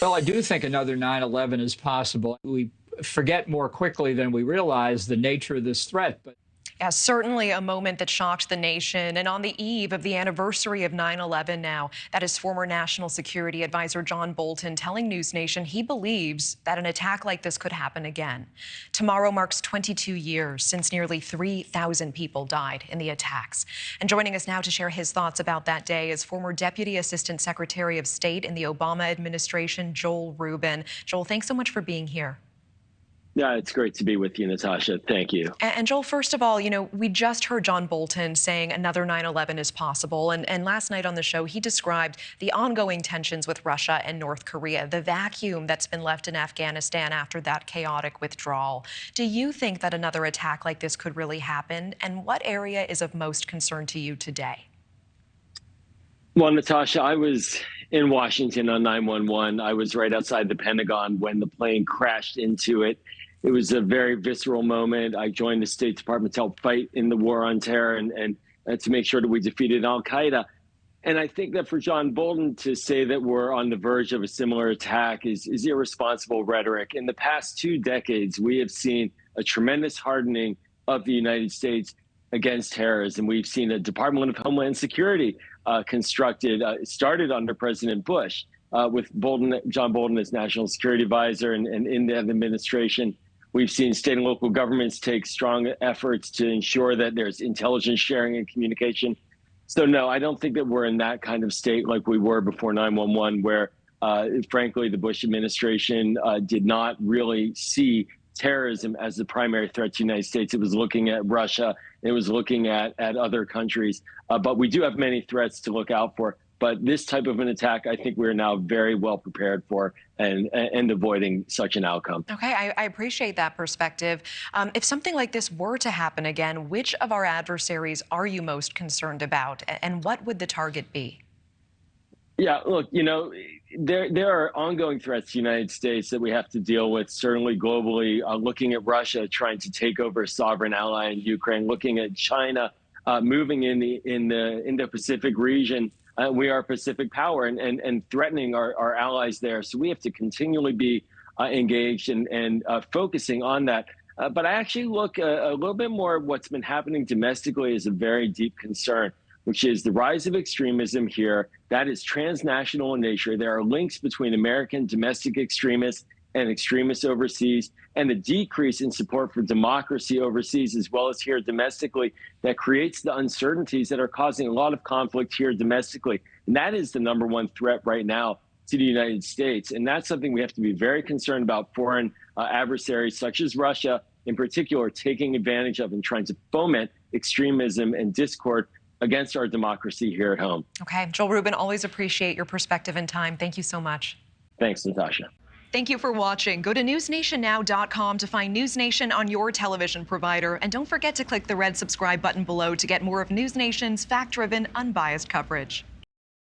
Well, I do think another 9/11 is possible. We forget more quickly than we realize the nature of this threat. But Yeah, certainly a moment that shocked the nation. And on the eve of the anniversary of 9/11 now, that is former National Security Advisor John Bolton telling NewsNation he believes that an attack like this could happen again. Tomorrow marks 22 years since nearly 3,000 people died in the attacks. And joining us now to share his thoughts about that day is former Deputy Assistant Secretary of State in the Obama administration, Joel Rubin. Joel, thanks so much for being here. Yeah, it's great to be with you, Natasha. Thank you. And Joel, first of all, we just heard John Bolton saying another 9/11 is possible. And last night on the show, he described the ongoing tensions with Russia and North Korea, the vacuum that's been left in Afghanistan after that chaotic withdrawal. Do you think that another attack like this could really happen? And what area is of most concern to you today? Well, Natasha, I was in Washington on 9/11. I was right outside the Pentagon when the plane crashed into it. It was a very visceral moment. I joined the State Department to help fight in the war on terror and to make sure that we defeated al-Qaeda. And I think that for John Bolton to say that we're on the verge of a similar attack is irresponsible rhetoric. In the past 2 decades, we have seen a tremendous hardening of the United States against terrorism. We've seen a Department of Homeland Security started under President Bush with John Bolton as National Security Advisor and in that administration. We've seen state and local governments take strong efforts to ensure that there's intelligence sharing and communication. So, no, I don't think that we're in that kind of state like we were before 9/11, where, frankly, the Bush administration did not really see terrorism as the primary threat to the United States. It was looking at Russia. It was looking at other countries. But we do have many threats to look out for. But this type of an attack, I think we're now very well prepared for and avoiding such an outcome. Okay, I appreciate that perspective. If something like this were to happen again, which of our adversaries are you most concerned about? And what would the target be? Yeah, look, there are ongoing threats to the United States that we have to deal with, certainly globally, looking at Russia trying to take over a sovereign ally in Ukraine, looking at China moving in the Indo-Pacific region. We are a Pacific power and threatening our allies there. So we have to continually be engaged and focusing on that. But I actually look a little bit more at what's been happening domestically as a very deep concern, which is the rise of extremism here. That is transnational in nature. There are links between American domestic extremists and extremists overseas, and the decrease in support for democracy overseas, as well as here domestically, that creates the uncertainties that are causing a lot of conflict here domestically. And that is the #1 threat right now to the United States. And that's something we have to be very concerned about. Foreign adversaries such as Russia, in particular, taking advantage of and trying to foment extremism and discord against our democracy here at home. Okay, Joel Rubin, always appreciate your perspective and time. Thank you so much. Thanks, Natasha. Thank you for watching. Go to newsnationnow.com to find NewsNation on your television provider. And don't forget to click the red subscribe button below to get more of NewsNation's fact-driven, unbiased coverage.